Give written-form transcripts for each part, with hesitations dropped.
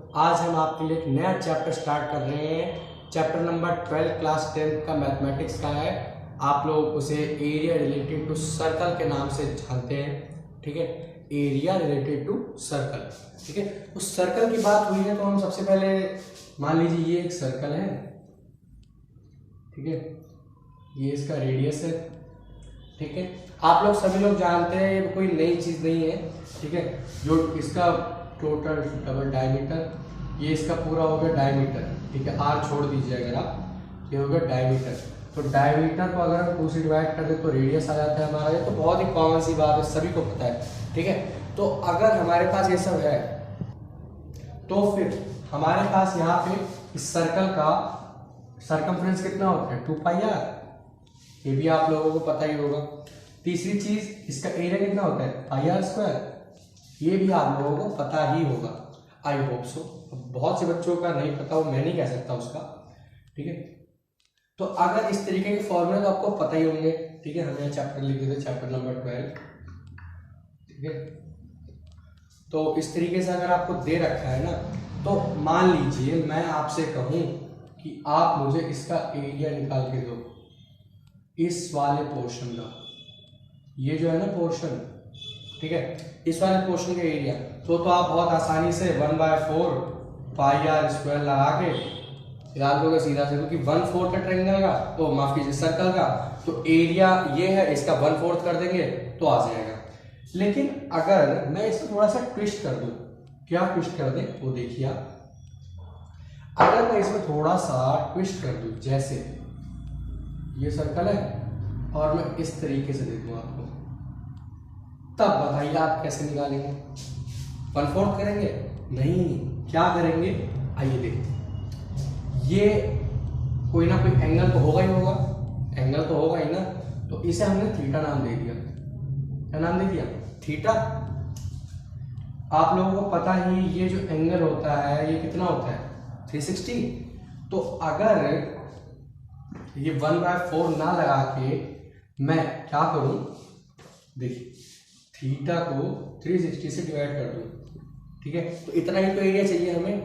आज हम आपके लिए एक नया चैप्टर स्टार्ट कर रहे हैं। चैप्टर नंबर 12 क्लास 10 का मैथमेटिक्स का है। आप लोग उसे एरिया रिलेटेड टू सर्कल के नाम से जानते हैं, ठीक है। एरिया रिलेटेड टू सर्कल, ठीक है। उस सर्कल की बात हुई है तो हम सबसे पहले मान लीजिए ये एक सर्कल है, ठीक है। ये इसका रेडियस है, ठीक है। आप लोग सभी लोग जानते हैं, ये कोई नई चीज़ नहीं है, ठीक है। जो इसका टोटल डबल डायमीटर, ये इसका पूरा हो गया डायमीटर, ठीक है। आर छोड़ दीजिए अगर आप, ये हो गया डायमीटर। तो डायमीटर को अगर हम 2 से डिवाइड कर दें तो रेडियस आ जाता है हमारा। ये तो बहुत ही कॉमन सी बात है, सभी को पता है, ठीक है। तो अगर हमारे पास ये सब है तो फिर हमारे पास यहाँ पे इस सर्कल का सर्कमफ्रेंस कितना होता है, 2πr। ये भी आप लोगों को पता ही होगा। तीसरी चीज, इसका एरिया कितना होता है, πr²। ये भी आप लोगों को पता ही होगा, आई होप सो। बहुत से बच्चों का नहीं पता हो, मैं नहीं कह सकता उसका, ठीक है। तो अगर इस तरीके के फॉर्मूले तो आपको पता ही होंगे, ठीक है। हमने चैप्टर लिख दिया, चैप्टर नंबर 12, ठीक है। तो इस तरीके से अगर आपको दे रखा है ना, तो मान लीजिए मैं आपसे कहूं कि आप मुझे इसका एरिया निकाल के दो, इस वाले पोर्शन का, ये जो है ना पोर्शन, ठीक है, इस वाले पोर्शन का एरिया। तो आप बहुत आसानी से 1/4 πr² लगा के निकाल दोगे सीधा से, क्योंकि 1/4 का ट्रायंगल का, तो माफ कीजिए सर्कल का, तो एरिया ये है, इसका 1/4 कर देंगे तो आ जाएगा। लेकिन अगर मैं इसको थोड़ा सा ट्विस्ट कर दूं, क्या ट्विस्ट कर दें वो देखिए आप। अगर मैं इसमें थोड़ा सा ट्विस्ट कर दूं, जैसे ये सर्कल है और मैं इस तरीके से दे दूं आपको, तब बताइए आप कैसे निकालेंगे। 1/4 करेंगे? नहीं, क्या करेंगे, आइए देखते हैं। ये कोई ना कोई एंगल तो होगा ही होगा, एंगल तो होगा ही ना। तो इसे हमने थीटा नाम दे दिया। क्या नाम दे दिया, थीटा। आप लोगों को पता ही, ये जो एंगल होता है ये कितना होता है, 360। तो अगर ये 1/4 ना लगा के मैं क्या करूं, देखिए थीटा को 360 से डिवाइड कर दूं, ठीक है। तो इतना ही तो एरिया चाहिए हमें,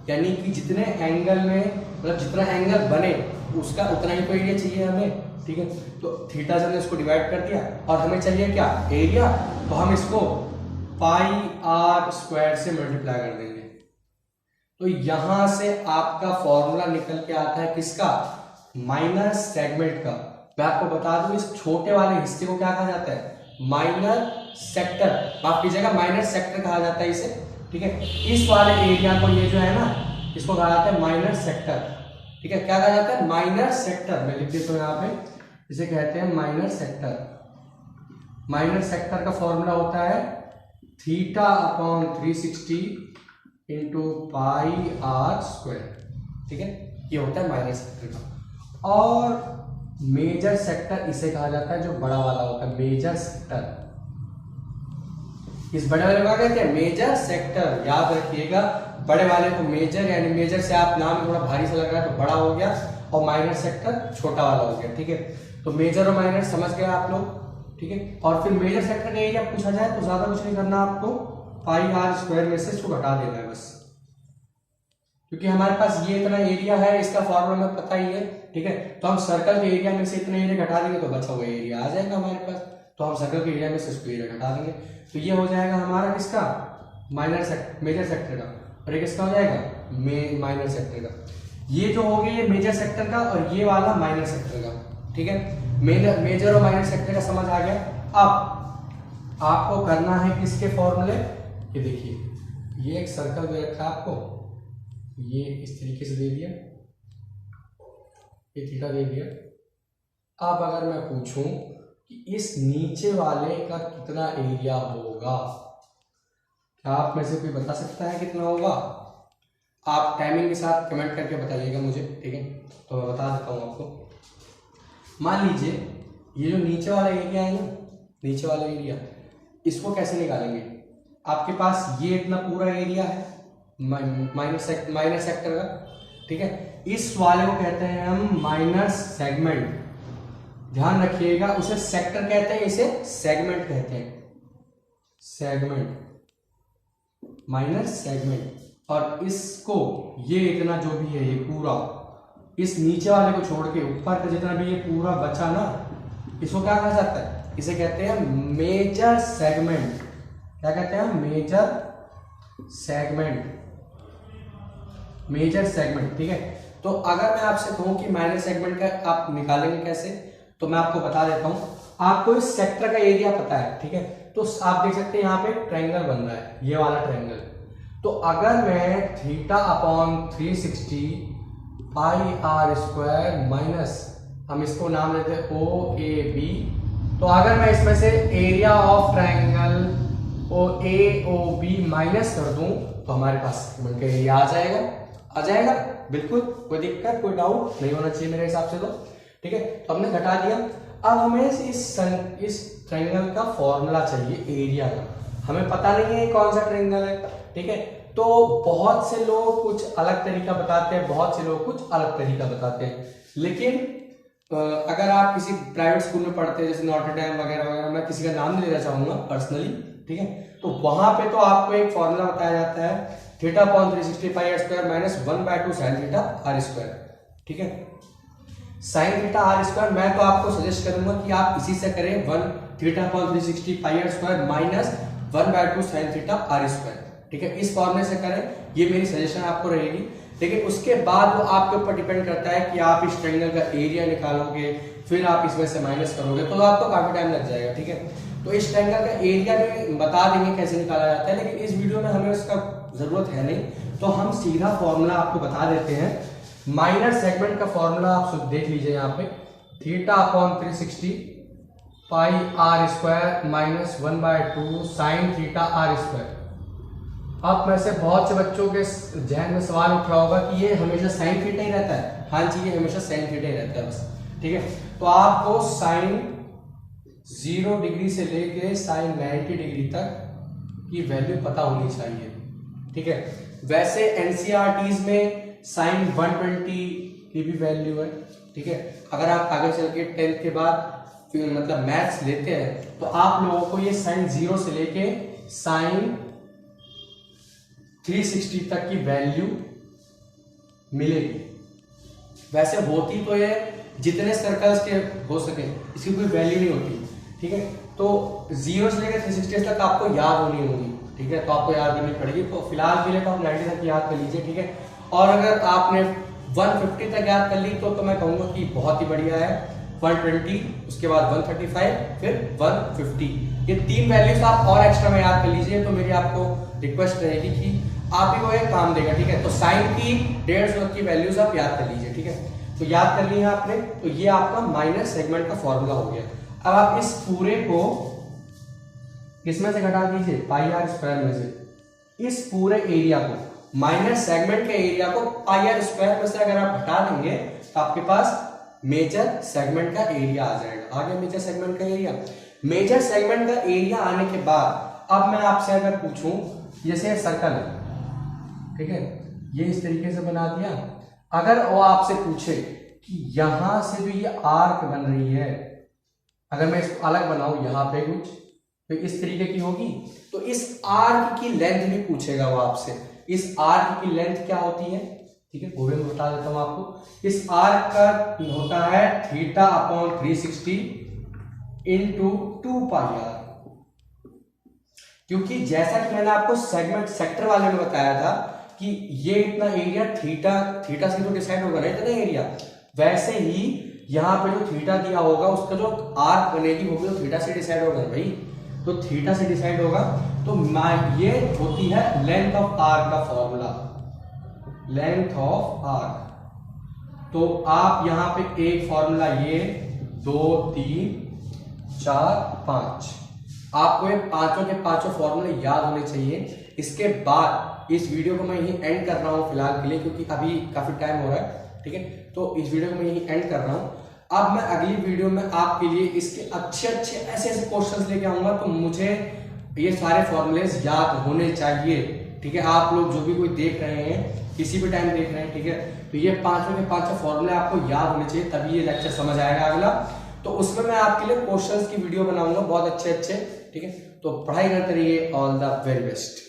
यानी कि जितने एंगल में, मतलब जितना एंगल बने उसका उतना ही तो एरिया चाहिए हमें, ठीक है। तो थीटा से हमने इसको डिवाइड कर दिया और हमें चाहिए क्या, एरिया। तो हम इसको πr² से मल्टीप्लाई कर देंगे। तो यहां से आपका फॉर्मूला निकल के आता है किसका, माइनर सेगमेंट का। मैं आपको बता दूं, इस छोटे वाले हिस्से को क्या कहा जाता है, माइनर सेक्टर। माफ कीजिएगा, माइनर सेक्टर कहा जाता है इसे, ठीक है। इस वाले एरिया को, ये जो है ना, इसको कहा जाता है माइनर सेक्टर, ठीक है। क्या कहा जाता है, माइनर सेक्टर। मैं लिख देता हूं यहाँ पे, इसे कहते हैं माइनर सेक्टर। माइनर सेक्टर का फॉर्मूला होता है θ/360 इंटू πr², ठीक है। ये होता है माइनर सेक्टर का। और मेजर सेक्टर इसे कहा जाता है, जो बड़ा वाला होता है, मेजर सेक्टर। इस बड़े वाले को क्या कहते हैं, मेजर सेक्टर। याद रखिएगा, बड़े वाले को मेजर, यानी मेजर से आप नाम थोड़ा भारी सा लग रहा है तो बड़ा हो गया, और माइनर सेक्टर छोटा वाला हो गया, ठीक है। तो मेजर और माइनर समझ गए आप लोग, ठीक है। और फिर मेजर सेक्टर का एरिया पूछा जाए तो ज्यादा कुछ नहीं करना आपको, πr² में से इसको घटा देना है बस, क्योंकि हमारे पास ये इतना एरिया है, इसका फॉर्मूला हमें पता ही है, ठीक है। तो हम सर्कल के एरिया में से इतना एरिया घटा देंगे तो बचा हुआ एरिया आ जाएगा हमारे पास। तो हम सर्कल के एरिया में से इसको एरिया घटा देंगे, तो ये हो जाएगा हमारा किसका, माइनर सेक्टर, मेजर सेक्टर का। और ये किसका हो जाएगा, माइनर सेक्टर का। ये जो हो गया ये मेजर सेक्टर का, और ये वाला माइनर सेक्टर का, ठीक है। मेजर और माइनर सेक्टर का समझ आ गया। अब आपको करना है किसके फॉर्मूले, ये देखिए, ये एक सर्कल दे रखा है आपको, ये इस तरीके से दे दिया, ये थीटा दे दिया। अब अगर मैं पूछूं कि इस नीचे वाले का कितना एरिया होगा, क्या आप में से कोई बता सकता है कितना होगा? आप टाइमिंग के साथ कमेंट करके बताइएगा मुझे, ठीक है। तो मैं बता देता हूँ आपको। मान लीजिए ये जो नीचे वाला एरिया है ना, नीचे वाला एरिया, इसको कैसे निकालेंगे। आपके पास ये इतना पूरा एरिया है माइनर सेक्टर का, ठीक है। इस वाले को कहते हैं हम माइनर सेगमेंट। ध्यान रखिएगा, उसे सेक्टर कहते हैं, इसे सेगमेंट कहते हैं, सेगमेंट, माइनर सेगमेंट। और इसको ये इतना जो भी है ये पूरा, इस नीचे वाले को छोड़ के ऊपर का जितना भी ये पूरा बचा ना, इसको क्या कहा जाता है? इसे कहते हैं मेजर सेगमेंट। क्या कहते हैं? Major segment. मेजर सेगमेंट, ठीक है। तो अगर मैं आपसे कहूं कि माइनर सेगमेंट का आप निकालेंगे कैसे, तो मैं आपको बता देता हूं। आपको इस सेक्टर का एरिया पता है, ठीक है। तो आप देख सकते हैं यहाँ पे ट्रायंगल बन रहा है, ये वाला ट्रायंगल। तो अगर मैं theta upon 360 pi are square minus, हम इसको नाम लेते हैं ओ ए बी। तो अगर मैं इसमें से area of triangle O A O B minus कर दूं तो हमारे पास सेगमेंट का एरिया आ जाएगा। आ जाएगा बिल्कुल, कोई दिक्कत कोई डाउट नहीं होना चाहिए मेरे हिसाब से तो, ठीक है। तो हमने घटा दिया। अब हमें इस ट्रायंगल का फॉर्मूला चाहिए एरिया का। हमें पता नहीं है कौन सा ट्रायंगल है, ठीक है। तो बहुत से लोग कुछ अलग तरीका बताते हैं, बहुत से लोग कुछ अलग तरीका बताते हैं। लेकिन अगर आप किसी प्राइवेट स्कूल में पढ़ते हैं जैसे नॉटर डेम वगैरह वगैरह, मैं किसी का नाम नहीं लेना चाहूंगा पर्सनली, ठीक है। तो वहां पे तो आपको एक फॉर्मूला बताया जाता है theta upon 360 pi are square minus 1/2 sine theta R square, ठीक है। साइन थीटा आर स्क्वायर मैं तो आपको सजेस्ट करूंगा कि आप इसी से करें, 1 theta upon 360 pi are square minus 1/2 sine theta R square, ठीक है। इस फॉर्मूले से करें, ये मेरी सजेशन आपको रहेगी। लेकिन उसके बाद वो आपके ऊपर डिपेंड करता है कि आप इस ट्रायंगल का एरिया निकालोगे, फिर आप इसमें से माइनस करोगे, तो आपको काफी टाइम लग जाएगा, ठीक है। तो इस ट्रायंगल का एरिया में बता देंगे कैसे निकाला जाता है, लेकिन इस वीडियो में हमें उसका जरूरत है नहीं, तो हम सीधा फॉर्मूला आपको बता देते हैं। माइनर सेगमेंट का फॉर्मूला आप देख लीजिए यहाँ पे, theta upon 360 pi are square minus 1/2 sine theta R square. अब में से बहुत से बच्चों के जहन में सवाल उठ रहा होगा कि ये हमेशा साइन थीटा ही रहता है। हाँ जी, ये हमेशा साइन थीटा ही रहता है बस, ठीक है। तो आपको साइन 0 डिग्री से लेके साइन 90 डिग्री तक की वैल्यू पता होनी चाहिए, ठीक है। वैसे एनसीईआरटीज में साइन 120 की भी वैल्यू है, ठीक है। अगर आप आगे चल के 10th के बाद मतलब मैथ्स लेते हैं तो आप लोगों को ये साइन 0 से लेके साइन 360 तक की वैल्यू मिलेगी। वैसे होती तो ये जितने सर्कल्स के हो सके इसकी कोई वैल्यू नहीं होती, ठीक है। तो 0 से लेकर 360 तक आपको याद होनी होगी, ठीक है। तो आपको याद करनी पड़ेगी। तो फिलहाल के लिए तो आप 90 तक याद कर लीजिए, ठीक है। और अगर आपने 150 तक याद कर ली तो मैं कहूंगा कि बहुत ही बढ़िया है। 120, उसके बाद 135, फिर 150, ये 3 वैल्यूज आप और एक्स्ट्रा में याद कर लीजिए। तो मेरी आपको रिक्वेस्ट रहेगी कि आप ही को एक काम देगा, ठीक है। तो साइन की 150 की वैल्यूज आप याद कर लीजिए, ठीक है। तो याद कर लिया आपने, तो ये आपका माइनर सेगमेंट का फॉर्मूला हो गया। अब आप इस पूरे को किसमें से घटा दीजिए, पाई आर स्क्वायर में से। इस पूरे एरिया को, माइनर सेगमेंट के एरिया को पाई आर स्क्वायर में से अगर आप घटा देंगे तो आपके पास मेजर सेगमेंट का एरिया आ जाएगा। आ गया मेजर सेगमेंट का एरिया। मेजर सेगमेंट का एरिया आने के बाद अब मैं आपसे अगर पूछूं, जैसे सर्कल है, ठीक है, ये इस तरीके से बना दिया। अगर वो आपसे पूछे कि यहां से जो ये आर्क बन रही है, अगर मैं इसको अलग बनाऊं यहां पे कुछ, तो इस तरीके की होगी। तो इस आर्क की लेंथ भी पूछेगा वो आपसे। इस आर्क की लेंथ क्या होती है, ठीक है, वो भी मैं बता देता हूं आपको। इस आर्क का होता है theta upon 360 into 2 pi R. क्योंकि जैसा कि मैंने आपको सेगमेंट सेक्टर वाले में बताया था कि ये इतना एरिया थीटा से तो डिसाइड होगा ना इतना एरिया, वैसे ही यहाँ पे जो थीटा दिया होगा उसका जो आर्क बनेगी वो भी तो थीटा से डिसाइड होगा भाई। तो थीटा से डिसाइड होगा। तो ये होती है लेंथ ऑफ आर्क का फॉर्मूला, लेंथ ऑफ आर्क। तो आप यहाँ पे एक फॉर्मूला, ये 2 3 4 5, आपको ये पांचों के पांचों फॉर्मूले याद होने चाहिए। इसके बाद इस वीडियो को मैं यही एंड कर रहा हूँ फिलहाल के लिए, क्योंकि अभी काफी टाइम हो रहा है, ठीक है। तो इस वीडियो को मैं यही एंड कर रहा हूँ। अब मैं अगली वीडियो में आपके लिए इसके अच्छे अच्छे ऐसे ऐसे क्वेश्चंस लेके आऊंगा। तो मुझे ये सारे फॉर्मूलेज याद होने चाहिए, ठीक है। आप लोग जो भी कोई देख रहे हैं, किसी भी टाइम देख रहे हैं, ठीक है, तो ये पांचों के पांचों फॉर्मूले आपको याद होने चाहिए, तभी ये लेक्चर समझ आएगा अगला। तो उसमें मैं आपके लिए क्वेश्चंस की वीडियो बनाऊंगा बहुत अच्छे अच्छे, ठीक है। तो पढ़ाई करते रहिए। All the very best.